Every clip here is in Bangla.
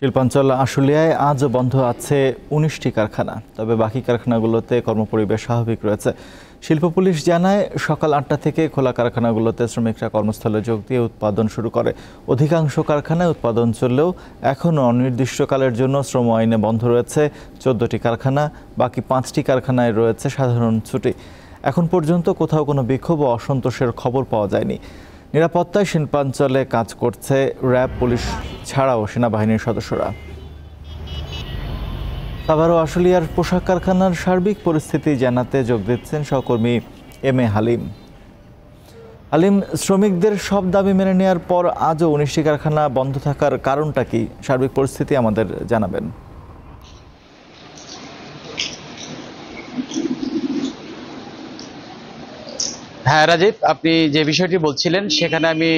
শিল্পাঞ্চল আশুলিয়ায় আজও বন্ধ আছে ১৯টি কারখানা, তবে বাকি কারখানাগুলোতে কর্মপরিবেশ স্বাভাবিক রয়েছে। শিল্প পুলিশ জানায়, সকাল ৮টা থেকে খোলা কারখানাগুলোতে শ্রমিকরা কর্মস্থলে যোগ দিয়ে উৎপাদন শুরু করে। অধিকাংশ কারখানায় উৎপাদন চললেও এখনও অনির্দিষ্টকালের জন্য শ্রম আইনে বন্ধ রয়েছে ১৪টি কারখানা, বাকি 5টি কারখানায় রয়েছে সাধারণ ছুটি। এখন পর্যন্ত কোথাও কোনো বিক্ষোভ ও অসন্তোষের খবর পাওয়া যায়নি। নিরাপত্তায় শিল্পাঞ্চলে কাজ করছে র্যাব, পুলিশ ছাড়াও সেনাবাহিনীর সদস্যরা। সাভার ও আশুলিয়ার পোশাক কারখানার সার্বিক পরিস্থিতি জানাতে যোগ দিচ্ছেন সহকর্মী এম এ হালিম। হালিম, শ্রমিকদের সব দাবি মেনে নেওয়ার পর আজও ১৯টি কারখানা বন্ধ থাকার কারণটা কি? সার্বিক পরিস্থিতি আমাদের জানাবেন। হ্যাঁ রাজীব, আপনি যে বিষয়টি বলছিলেন সেখানে আমি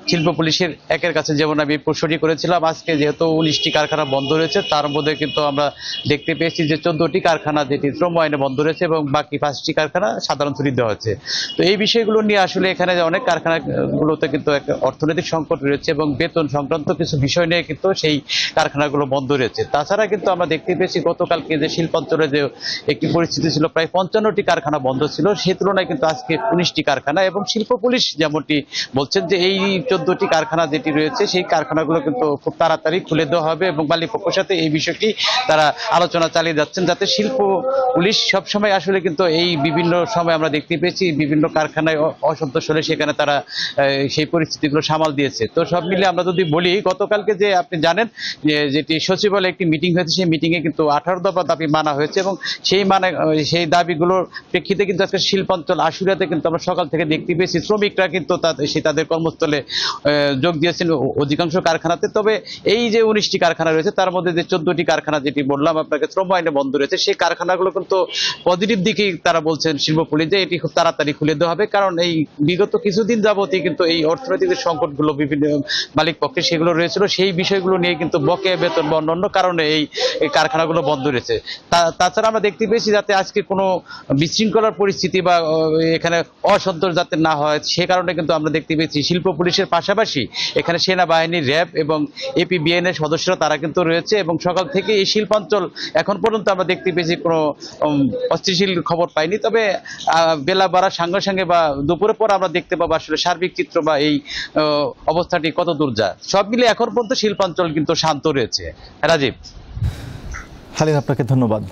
শিল্প পুলিশের একের কাছে যেমন আমি প্রশ্নটি করেছিলাম, আজকে যেহেতু ১৯টি কারখানা বন্ধ রয়েছে, তার মধ্যে কিন্তু আমরা দেখতে পেয়েছি যে ১৪টি কারখানা যেটি শ্রম আইনে বন্ধ রয়েছে এবং বাকি 5টি কারখানা সাধারণ ছুটি দেওয়া হচ্ছে। তো এই বিষয়গুলো নিয়ে আসলে এখানে অনেক কারখানাগুলোতে কিন্তু একটা অর্থনৈতিক সংকট রয়েছে এবং বেতন সংক্রান্ত কিছু বিষয় নিয়ে কিন্তু সেই কারখানাগুলো বন্ধ রয়েছে। তাছাড়া কিন্তু আমরা দেখতে পেয়েছি গতকালকে যে শিল্পাঞ্চলে যে একটি পরিস্থিতি ছিল, প্রায় ৫৫টি কারখানা বন্ধ ছিল, সেই তুলনায় কিন্তু আজকে ১৯টি কারখানা, এবং শিল্প পুলিশ যেমনটি বলছেন যে এই ১৪টি কারখানা যেটি রয়েছে সেই কারখানাগুলো কিন্তু খুব তাড়াতাড়ি খুলে দেওয়া হবে এবং মালিকপক্ষের সাথে এই বিষয়টি তারা আলোচনা চালিয়ে যাচ্ছেন, যাতে শিল্প পুলিশ সবসময় আসলে কিন্তু এই বিভিন্ন সময় আমরা দেখতে পেয়েছি বিভিন্ন কারখানায় অসন্তোষ হলে সেখানে তারা সেই পরিস্থিতিগুলো সামাল দিয়েছে। তো সব মিলে আমরা যদি বলি, গতকালকে যে আপনি জানেন যে যেটি সচিবালয়ে একটি মিটিং হয়েছে, সেই মিটিংয়ে কিন্তু 18 দফা দাবি মানা হয়েছে এবং সেই দাবিগুলোর প্রেক্ষিতে কিন্তু আজকে শিল্পাঞ্চল আশুলিয়াতে কিন্তু আমরা সকাল থেকে দেখতে পেয়েছি শ্রমিকরা কিন্তু তাদের কর্মস্থলে যোগ দিয়েছেন অধিকাংশ কারখানাতে। তবে এই যে ১৯টি কারখানা রয়েছে তার মধ্যে যে ১৪টি কারখানা যেটি বললাম আপনাকে শ্রম আইনে বন্ধ রয়েছে, সেই কারখানাগুলো কিন্তু পজিটিভ দিকেই তারা বলছেন শিল্প পুলিশ যে এটি খুব তাড়াতাড়ি খুলে দেওয়া হবে, কারণ এই বিগত কিছুদিন যাবতই কিন্তু এই অর্থনৈতিক সংকটগুলো বিভিন্ন মালিক পক্ষে সেগুলো রয়েছিল, সেই বিষয়গুলো নিয়ে কিন্তু বকেয়া বেতন বা অন্যান্য কারণে এই কারখানাগুলো বন্ধ রয়েছে। তাছাড়া আমরা দেখতে পেয়েছি যাতে আজকে কোনো বিশৃঙ্খলার পরিস্থিতি বা এখানে অসন্তোষ যাতে না হয়, সে কারণে কিন্তু আমরা দেখতে পেয়েছি শিল্প পুলিশের পাশাপাশি এখানে সেনাবাহিনী, র্যাব এবং এপিবিএন এর সদস্যরা তারা কিন্তু রয়েছে এবং সকাল থেকে এই শিল্পাঞ্চল এখন পর্যন্ত আমরা দেখতে পেয়েছি কোনো অস্থিতিশীল খবর পাইনি। তবে বেলা বাড়ার সঙ্গে সঙ্গে বা দুপুরের পর আমরা দেখতে পাবো আসলে সার্বিক চিত্র বা এই অবস্থাটি কত দূর যায়। সব মিলে এখন পর্যন্ত শিল্পাঞ্চল কিন্তু শান্ত রয়েছে। রাজীব। হালিম, আপনাকে ধন্যবাদ।